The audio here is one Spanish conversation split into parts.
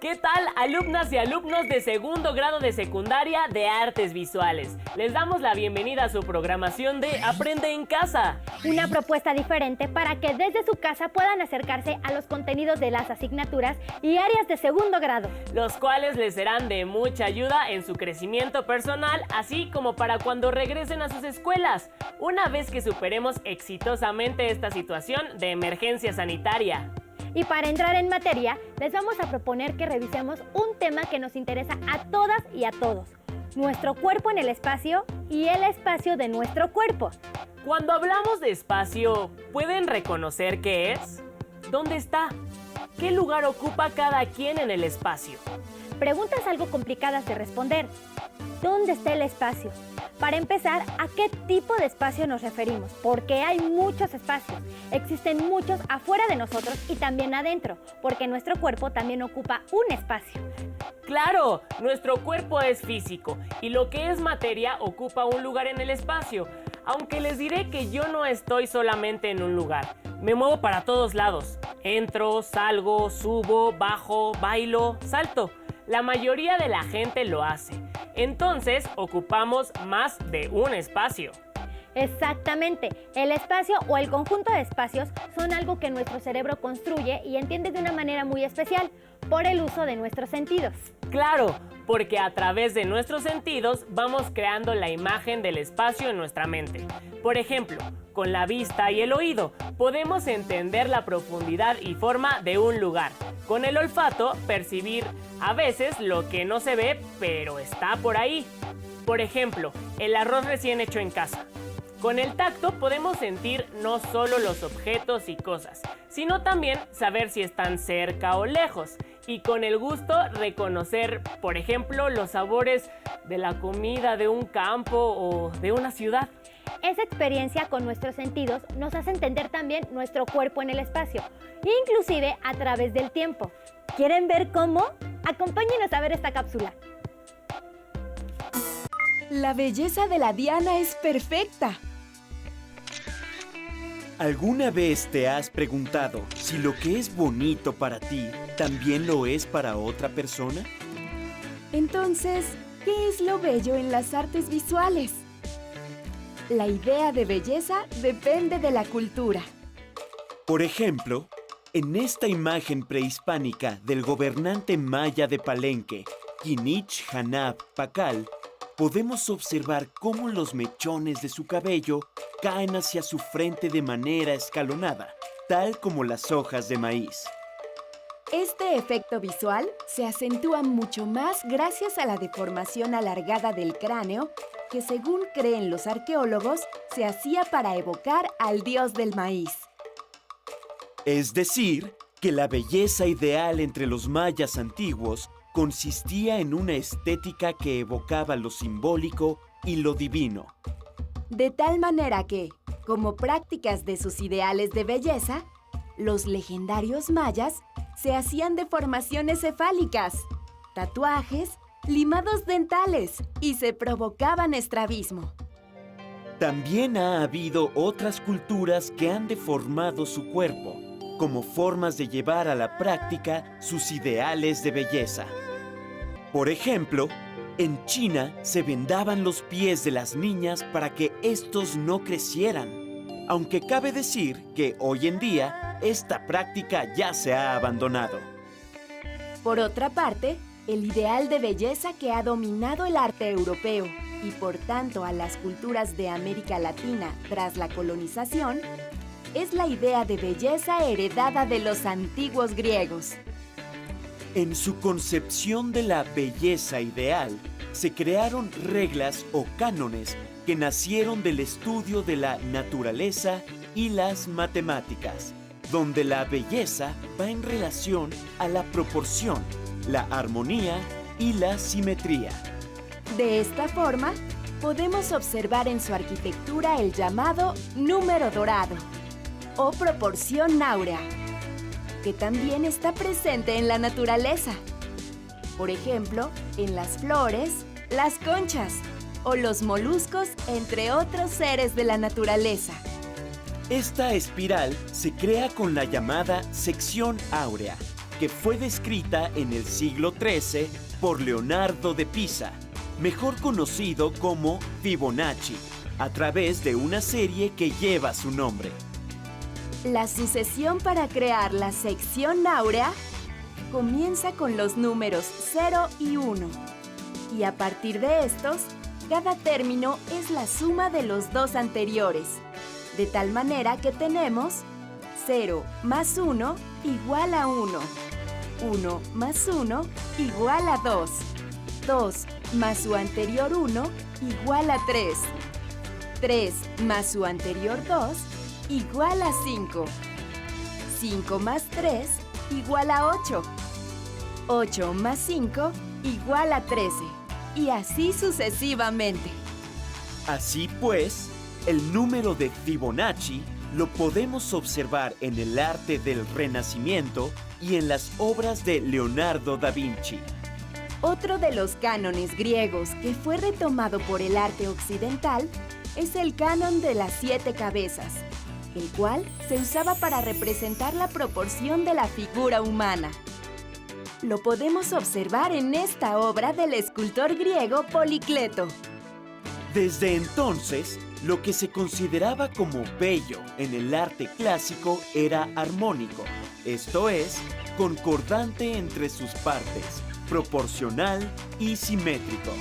¿Qué tal, alumnas y alumnos de segundo grado de secundaria de Artes Visuales? Les damos la bienvenida a su programación de Aprende en Casa. Una propuesta diferente para que desde su casa puedan acercarse a los contenidos de las asignaturas y áreas de segundo grado, los cuales les serán de mucha ayuda en su crecimiento personal, así como para cuando regresen a sus escuelas, una vez que superemos exitosamente esta situación de emergencia sanitaria. Y para entrar en materia, les vamos a proponer que revisemos un tema que nos interesa a todas y a todos: nuestro cuerpo en el espacio y el espacio de nuestro cuerpo. Cuando hablamos de espacio, ¿pueden reconocer qué es? ¿Dónde está? ¿Qué lugar ocupa cada quien en el espacio? Preguntas algo complicadas de responder. ¿Dónde está el espacio? Para empezar, ¿a qué tipo de espacio nos referimos? Porque hay muchos espacios. Existen muchos afuera de nosotros y también adentro, porque nuestro cuerpo también ocupa un espacio. ¡Claro! Nuestro cuerpo es físico y lo que es materia ocupa un lugar en el espacio. Aunque les diré que yo no estoy solamente en un lugar. Me muevo para todos lados. Entro, salgo, subo, bajo, bailo, salto. La mayoría de la gente lo hace. Entonces, ocupamos más de un espacio. Exactamente. El espacio o el conjunto de espacios son algo que nuestro cerebro construye y entiende de una manera muy especial por el uso de nuestros sentidos. Claro, porque a través de nuestros sentidos vamos creando la imagen del espacio en nuestra mente. Por ejemplo, con la vista y el oído podemos entender la profundidad y forma de un lugar. Con el olfato, percibir a veces lo que no se ve, pero está por ahí. Por ejemplo, el arroz recién hecho en casa. Con el tacto podemos sentir no solo los objetos y cosas, sino también saber si están cerca o lejos. Y con el gusto reconocer, por ejemplo, los sabores de la comida de un campo o de una ciudad. Esa experiencia con nuestros sentidos nos hace entender también nuestro cuerpo en el espacio, inclusive a través del tiempo. ¿Quieren ver cómo? Acompáñenos a ver esta cápsula. La belleza de la Diana es perfecta. ¿Alguna vez te has preguntado si lo que es bonito para ti también lo es para otra persona? Entonces, ¿qué es lo bello en las artes visuales? La idea de belleza depende de la cultura. Por ejemplo, en esta imagen prehispánica del gobernante maya de Palenque, Kinich Hanab Pakal, podemos observar cómo los mechones de su cabello caen hacia su frente de manera escalonada, tal como las hojas de maíz. Este efecto visual se acentúa mucho más gracias a la deformación alargada del cráneo que, según creen los arqueólogos, se hacía para evocar al dios del maíz. Es decir, que la belleza ideal entre los mayas antiguos consistía en una estética que evocaba lo simbólico y lo divino. De tal manera que, como prácticas de sus ideales de belleza, los legendarios mayas se hacían deformaciones cefálicas, tatuajes, limados dentales y se provocaban estrabismo. También ha habido otras culturas que han deformado su cuerpo, como formas de llevar a la práctica sus ideales de belleza. Por ejemplo, en China se vendaban los pies de las niñas para que estos no crecieran, aunque cabe decir que hoy en día esta práctica ya se ha abandonado. Por otra parte, el ideal de belleza que ha dominado el arte europeo y por tanto a las culturas de América Latina tras la colonización, es la idea de belleza heredada de los antiguos griegos. En su concepción de la belleza ideal, se crearon reglas o cánones que nacieron del estudio de la naturaleza y las matemáticas, donde la belleza va en relación a la proporción, la armonía y la simetría. De esta forma, podemos observar en su arquitectura el llamado número dorado o proporción áurea. que también está presente en la naturaleza. Por ejemplo, en las flores, las conchas o los moluscos, entre otros seres de la naturaleza. Esta espiral se crea con la llamada sección áurea, que fue descrita en el siglo XIII por Leonardo de Pisa, mejor conocido como Fibonacci, a través de una serie que lleva su nombre. La sucesión para crear la sección áurea comienza con los números 0 y 1, y a partir de estos, cada término es la suma de los dos anteriores, de tal manera que tenemos 0 más 1 igual a 1, 1 más 1 igual a 2, 2 más su anterior 1 igual a 3, 3 más su anterior 2 igual a 5, 5 más 3 igual a 8, 8 más 5 igual a 13, y así sucesivamente. Así pues, el número de Fibonacci lo podemos observar en el arte del Renacimiento y en las obras de Leonardo da Vinci. Otro de los cánones griegos que fue retomado por el arte occidental es el canon de las 7 cabezas, el cual se usaba para representar la proporción de la figura humana. Lo podemos observar en esta obra del escultor griego Policleto. Desde entonces, lo que se consideraba como bello en el arte clásico era armónico, esto es, concordante entre sus partes, proporcional y simétrico.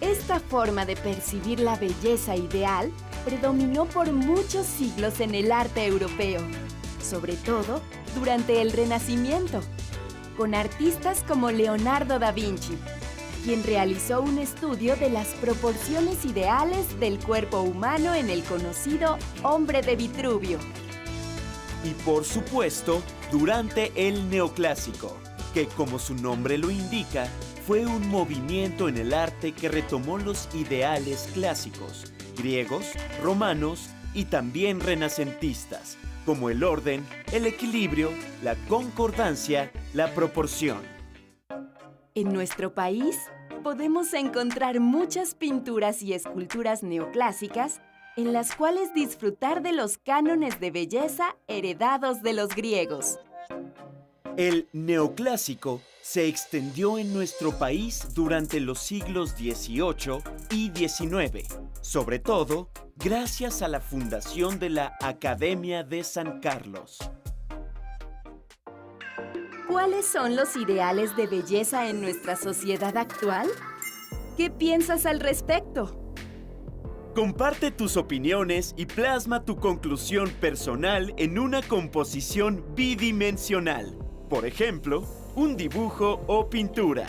Esta forma de percibir la belleza ideal predominó por muchos siglos en el arte europeo, sobre todo durante el Renacimiento, con artistas como Leonardo da Vinci, quien realizó un estudio de las proporciones ideales del cuerpo humano en el conocido Hombre de Vitruvio. Y por supuesto, durante el Neoclásico, que como su nombre lo indica, fue un movimiento en el arte que retomó los ideales clásicos, griegos, romanos y también renacentistas, como el orden, el equilibrio, la concordancia, la proporción. En nuestro país podemos encontrar muchas pinturas y esculturas neoclásicas en las cuales disfrutar de los cánones de belleza heredados de los griegos. El neoclásico se extendió en nuestro país durante los siglos XVIII y XIX, sobre todo gracias a la fundación de la Academia de San Carlos. ¿Cuáles son los ideales de belleza en nuestra sociedad actual? ¿Qué piensas al respecto? Comparte tus opiniones y plasma tu conclusión personal en una composición bidimensional. Por ejemplo, un dibujo o pintura.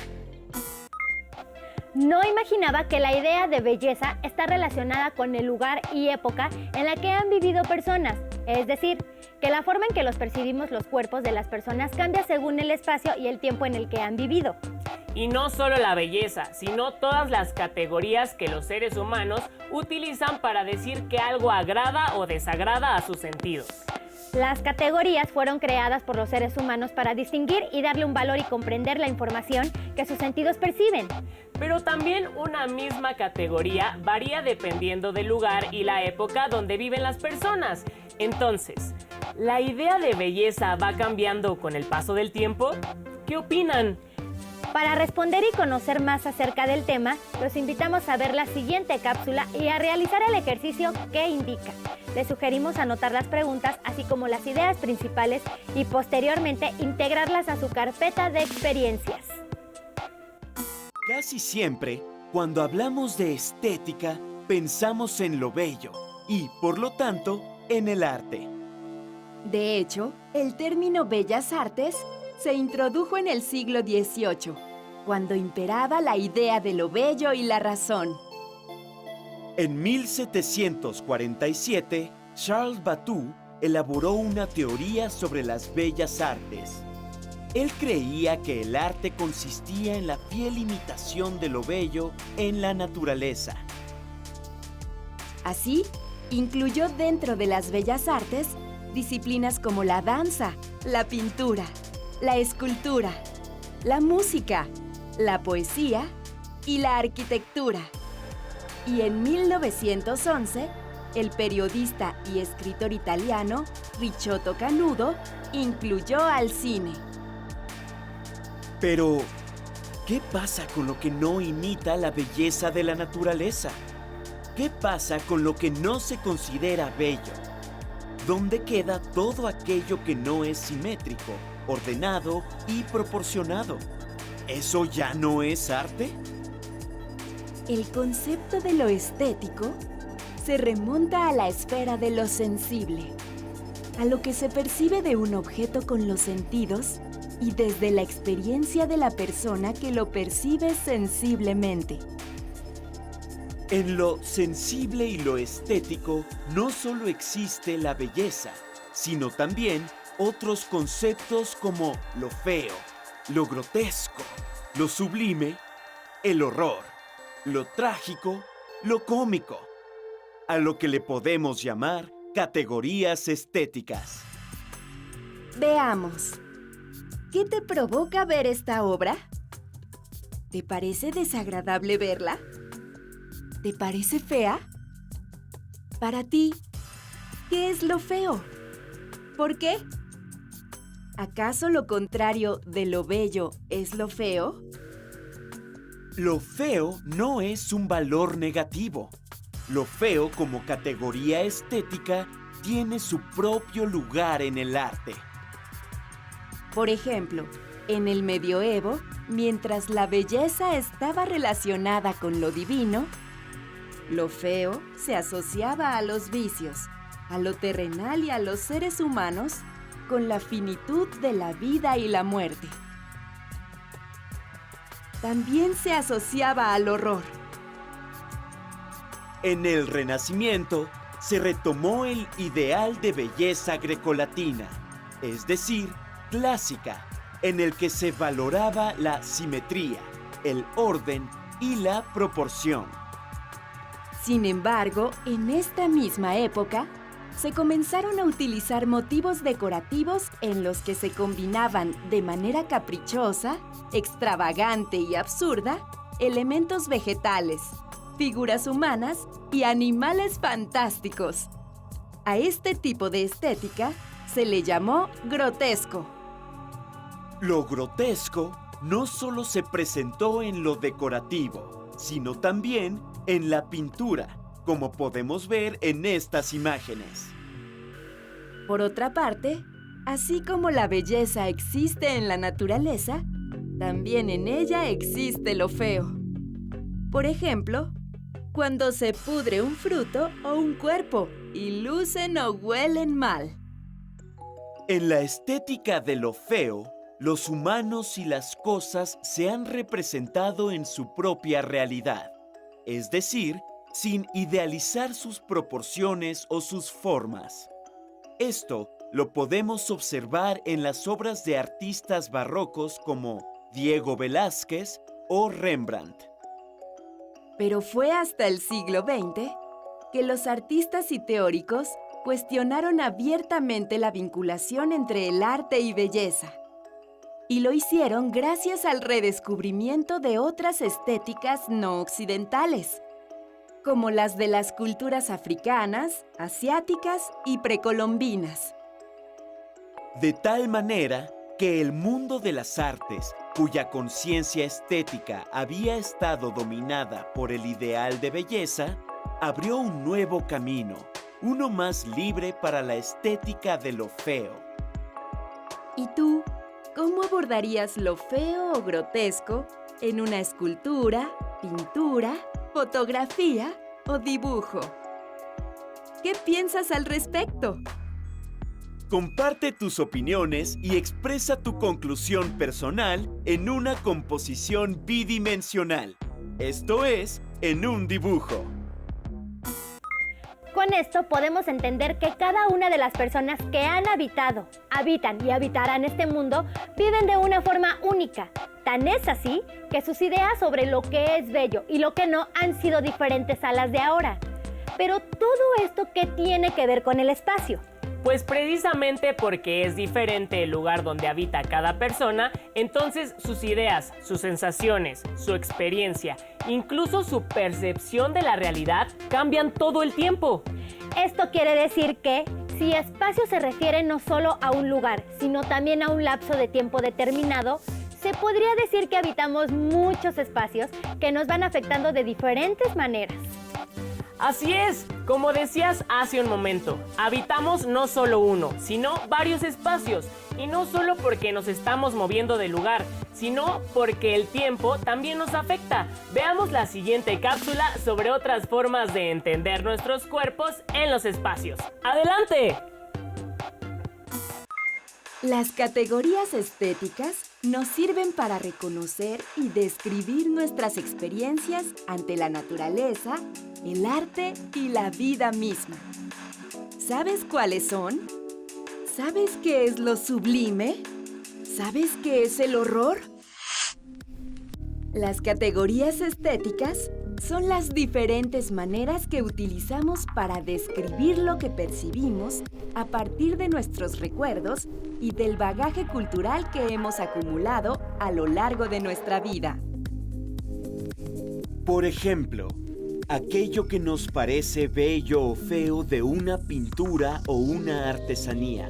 No imaginaba que la idea de belleza está relacionada con el lugar y época en la que han vivido personas. Es decir, que la forma en que los percibimos los cuerpos de las personas cambia según el espacio y el tiempo en el que han vivido. Y no solo la belleza, sino todas las categorías que los seres humanos utilizan para decir que algo agrada o desagrada a sus sentidos. Las categorías fueron creadas por los seres humanos para distinguir y darle un valor y comprender la información que sus sentidos perciben. Pero también una misma categoría varía dependiendo del lugar y la época donde viven las personas. Entonces, ¿la idea de belleza va cambiando con el paso del tiempo? ¿Qué opinan? Para responder y conocer más acerca del tema, los invitamos a ver la siguiente cápsula y a realizar el ejercicio que indica. Les sugerimos anotar las preguntas, así como las ideas principales, y posteriormente integrarlas a su carpeta de experiencias. Casi siempre, cuando hablamos de estética, pensamos en lo bello y, por lo tanto, en el arte. De hecho, el término Bellas Artes se introdujo en el siglo XVIII, cuando imperaba la idea de lo bello y la razón. En 1747, Charles Batou elaboró una teoría sobre las bellas artes. Él creía que el arte consistía en la fiel imitación de lo bello en la naturaleza. Así, incluyó dentro de las bellas artes disciplinas como la danza, la pintura, la escultura, la música, la poesía y la arquitectura. Y en 1911, el periodista y escritor italiano Ricciotto Canudo incluyó al cine. Pero, ¿qué pasa con lo que no imita la belleza de la naturaleza? ¿Qué pasa con lo que no se considera bello? ¿Dónde queda todo aquello que no es simétrico, ordenado y proporcionado? ¿Eso ya no es arte? El concepto de lo estético se remonta a la esfera de lo sensible, a lo que se percibe de un objeto con los sentidos y desde la experiencia de la persona que lo percibe sensiblemente. En lo sensible y lo estético no solo existe la belleza, sino también otros conceptos como lo feo, lo grotesco, lo sublime, el horror, lo trágico, lo cómico, a lo que le podemos llamar categorías estéticas. Veamos. ¿Qué te provoca ver esta obra? ¿Te parece desagradable verla? ¿Te parece fea? Para ti, ¿qué es lo feo? ¿Por qué? ¿Acaso lo contrario de lo bello es lo feo? Lo feo no es un valor negativo. Lo feo como categoría estética tiene su propio lugar en el arte. Por ejemplo, en el medioevo, mientras la belleza estaba relacionada con lo divino, lo feo se asociaba a los vicios, a lo terrenal y a los seres humanos con la finitud de la vida y la muerte. También se asociaba al horror. En el Renacimiento se retomó el ideal de belleza grecolatina, es decir, clásica, en el que se valoraba la simetría, el orden y la proporción. Sin embargo, en esta misma época, se comenzaron a utilizar motivos decorativos en los que se combinaban de manera caprichosa, extravagante y absurda elementos vegetales, figuras humanas y animales fantásticos. A este tipo de estética se le llamó grotesco. Lo grotesco no solo se presentó en lo decorativo, sino también en la pintura, como podemos ver en estas imágenes. Por otra parte, así como la belleza existe en la naturaleza, también en ella existe lo feo. Por ejemplo, cuando se pudre un fruto o un cuerpo y lucen o huelen mal. En la estética de lo feo, los humanos y las cosas se han representado en su propia realidad, es decir, sin idealizar sus proporciones o sus formas. Esto lo podemos observar en las obras de artistas barrocos como Diego Velázquez o Rembrandt. Pero fue hasta el siglo XX que los artistas y teóricos cuestionaron abiertamente la vinculación entre el arte y belleza. Y lo hicieron gracias al redescubrimiento de otras estéticas no occidentales, como las de las culturas africanas, asiáticas y precolombinas. De tal manera que el mundo de las artes, cuya conciencia estética había estado dominada por el ideal de belleza, abrió un nuevo camino, uno más libre para la estética de lo feo. ¿Y tú, cómo abordarías lo feo o grotesco en una escultura, pintura, fotografía o dibujo? ¿Qué piensas al respecto? Comparte tus opiniones y expresa tu conclusión personal en una composición bidimensional. Esto es, en un dibujo. Con esto podemos entender que cada una de las personas que han habitado, habitan y habitarán este mundo viven de una forma única. Tan es así que sus ideas sobre lo que es bello y lo que no han sido diferentes a las de ahora. Pero todo esto, ¿qué tiene que ver con el espacio? Pues precisamente porque es diferente el lugar donde habita cada persona, entonces sus ideas, sus sensaciones, su experiencia, incluso su percepción de la realidad cambian todo el tiempo. Esto quiere decir que si espacio se refiere no solo a un lugar, sino también a un lapso de tiempo determinado, se podría decir que habitamos muchos espacios que nos van afectando de diferentes maneras. Así es, como decías hace un momento, habitamos no solo uno, sino varios espacios. Y no solo porque nos estamos moviendo de lugar, sino porque el tiempo también nos afecta. Veamos la siguiente cápsula sobre otras formas de entender nuestros cuerpos en los espacios. ¡Adelante! Las categorías estéticas nos sirven para reconocer y describir nuestras experiencias ante la naturaleza, el arte y la vida misma. ¿Sabes cuáles son? ¿Sabes qué es lo sublime? ¿Sabes qué es el horror? Las categorías estéticas son las diferentes maneras que utilizamos para describir lo que percibimos a partir de nuestros recuerdos y del bagaje cultural que hemos acumulado a lo largo de nuestra vida. Por ejemplo, aquello que nos parece bello o feo de una pintura o una artesanía.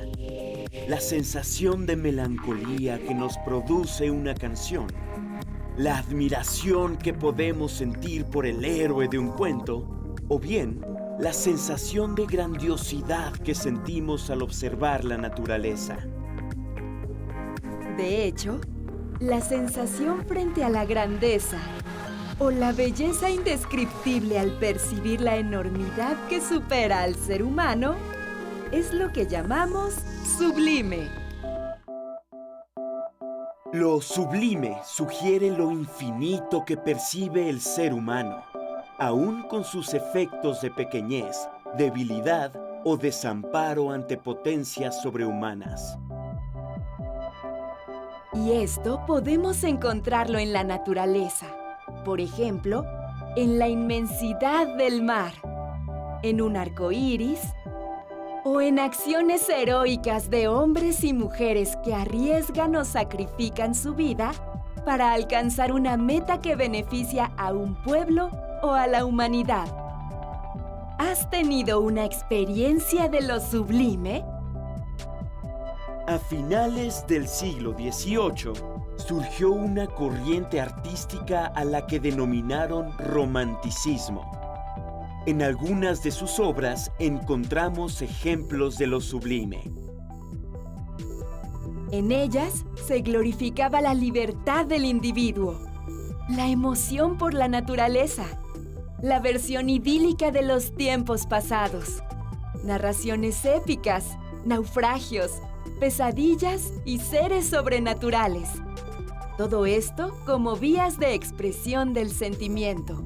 La sensación de melancolía que nos produce una canción. La admiración que podemos sentir por el héroe de un cuento, o bien la sensación de grandiosidad que sentimos al observar la naturaleza. De hecho, la sensación frente a la grandeza o la belleza indescriptible al percibir la enormidad que supera al ser humano es lo que llamamos sublime. Lo sublime sugiere lo infinito que percibe el ser humano, aun con sus efectos de pequeñez, debilidad o desamparo ante potencias sobrehumanas. Y esto podemos encontrarlo en la naturaleza. Por ejemplo, en la inmensidad del mar, en un arco iris, o en acciones heroicas de hombres y mujeres que arriesgan o sacrifican su vida para alcanzar una meta que beneficia a un pueblo o a la humanidad. ¿Has tenido una experiencia de lo sublime? A finales del siglo XVIII, surgió una corriente artística a la que denominaron romanticismo. En algunas de sus obras encontramos ejemplos de lo sublime. En ellas se glorificaba la libertad del individuo, la emoción por la naturaleza, la versión idílica de los tiempos pasados, narraciones épicas, naufragios, pesadillas y seres sobrenaturales. Todo esto como vías de expresión del sentimiento.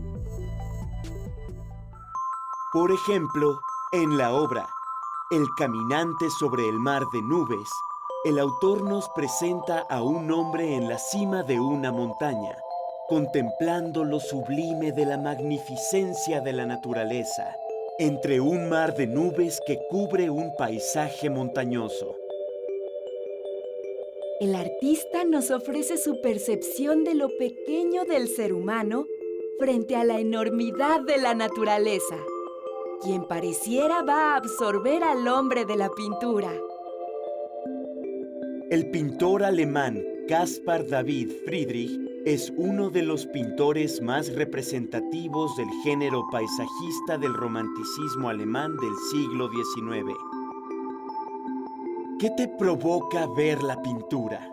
Por ejemplo, en la obra El caminante sobre el mar de nubes, el autor nos presenta a un hombre en la cima de una montaña, contemplando lo sublime de la magnificencia de la naturaleza, entre un mar de nubes que cubre un paisaje montañoso. El artista nos ofrece su percepción de lo pequeño del ser humano frente a la enormidad de la naturaleza, quien pareciera va a absorber al hombre de la pintura. El pintor alemán Caspar David Friedrich es uno de los pintores más representativos del género paisajista del romanticismo alemán del siglo XIX. ¿Qué te provoca ver la pintura?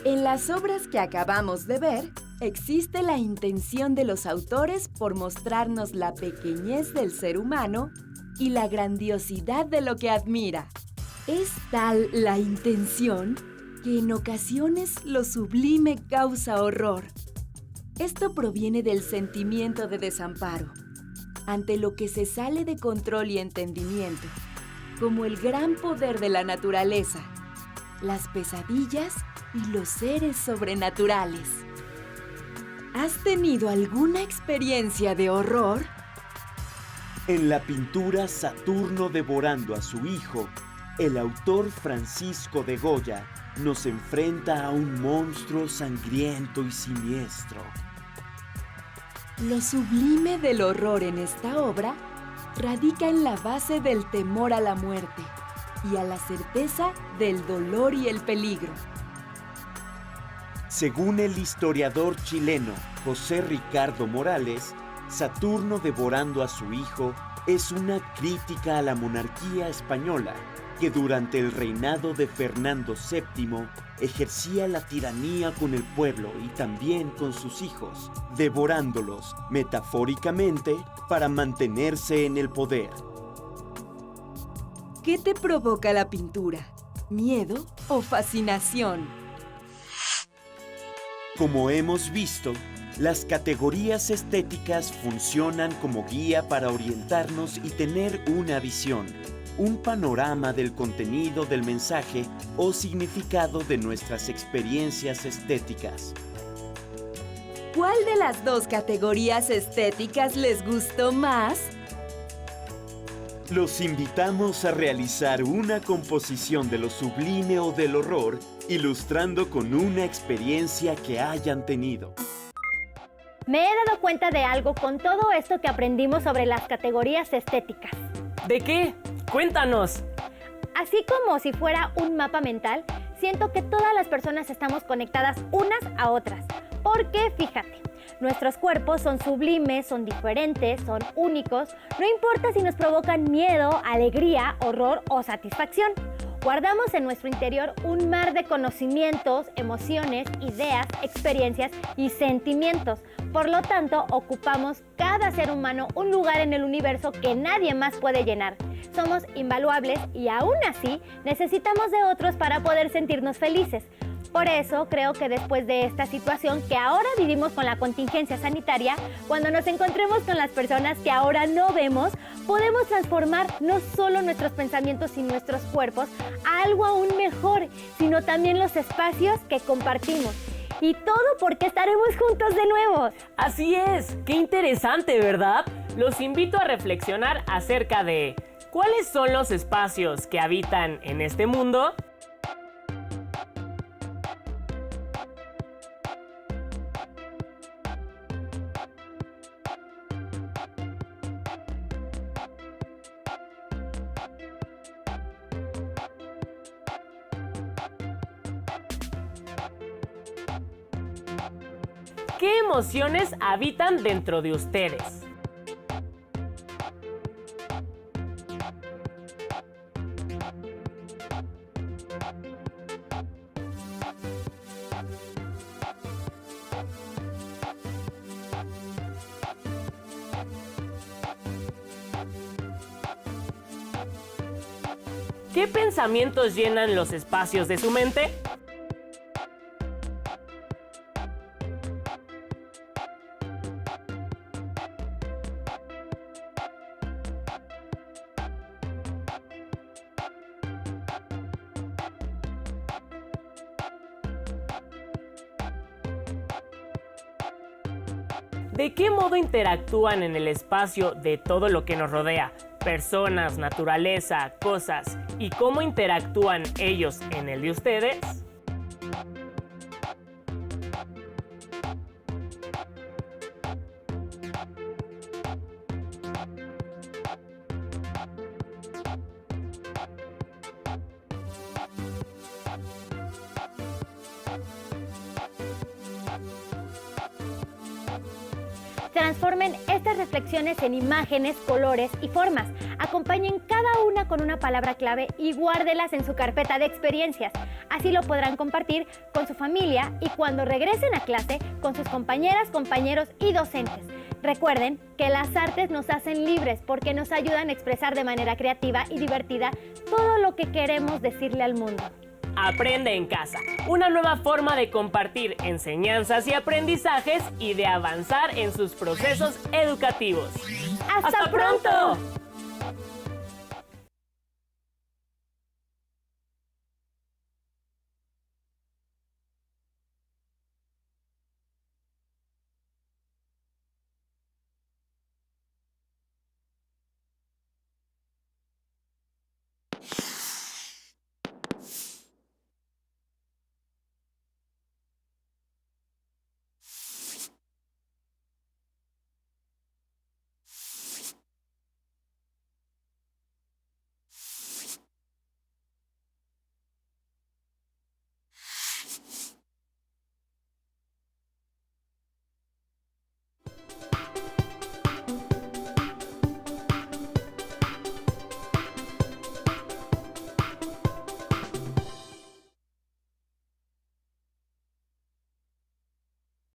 En las obras que acabamos de ver, existe la intención de los autores por mostrarnos la pequeñez del ser humano y la grandiosidad de lo que admira. Es tal la intención que en ocasiones lo sublime causa horror. Esto proviene del sentimiento de desamparo, ante lo que se sale de control y entendimiento, como el gran poder de la naturaleza, las pesadillas y los seres sobrenaturales. ¿Has tenido alguna experiencia de horror? En la pintura Saturno devorando a su hijo, el autor Francisco de Goya nos enfrenta a un monstruo sangriento y siniestro. Lo sublime del horror en esta obra radica en la base del temor a la muerte y a la certeza del dolor y el peligro. Según el historiador chileno José Ricardo Morales, Saturno devorando a su hijo es una crítica a la monarquía española, que durante el reinado de Fernando VII ejercía la tiranía con el pueblo y también con sus hijos, devorándolos, metafóricamente, para mantenerse en el poder. ¿Qué te provoca la pintura? ¿Miedo o fascinación? Como hemos visto, las categorías estéticas funcionan como guía para orientarnos y tener una visión, un panorama del contenido del mensaje o significado de nuestras experiencias estéticas. ¿Cuál de las dos categorías estéticas les gustó más? Los invitamos a realizar una composición de lo sublime o del horror, ilustrando con una experiencia que hayan tenido. Me he dado cuenta de algo con todo esto que aprendimos sobre las categorías estéticas. ¿De qué? Cuéntanos. Así como si fuera un mapa mental, siento que todas las personas estamos conectadas unas a otras. Porque, fíjate, nuestros cuerpos son sublimes, son diferentes, son únicos. No importa si nos provocan miedo, alegría, horror o satisfacción. Guardamos en nuestro interior un mar de conocimientos, emociones, ideas, experiencias y sentimientos. Por lo tanto, ocupamos cada ser humano un lugar en el universo que nadie más puede llenar. Somos invaluables y aún así necesitamos de otros para poder sentirnos felices. Por eso creo que después de esta situación que ahora vivimos con la contingencia sanitaria, cuando nos encontremos con las personas que ahora no vemos, podemos transformar no solo nuestros pensamientos y nuestros cuerpos a algo aún mejor, sino también los espacios que compartimos. Y todo porque estaremos juntos de nuevo. Así es, qué interesante, ¿verdad? Los invito a reflexionar acerca de ¿cuáles son los espacios que habitan en este mundo? ¿Qué emociones habitan dentro de ustedes? ¿Qué pensamientos llenan los espacios de su mente? ¿De qué modo interactúan en el espacio de todo lo que nos rodea? Personas, naturaleza, cosas. ¿Y cómo interactúan ellos en el de ustedes? Transformen estas reflexiones en imágenes, colores y formas. Acompañen cada una con una palabra clave y guárdelas en su carpeta de experiencias. Así lo podrán compartir con su familia y cuando regresen a clase con sus compañeras, compañeros y docentes. Recuerden que las artes nos hacen libres porque nos ayudan a expresar de manera creativa y divertida todo lo que queremos decirle al mundo. Aprende en casa, una nueva forma de compartir enseñanzas y aprendizajes y de avanzar en sus procesos educativos. ¡Hasta pronto!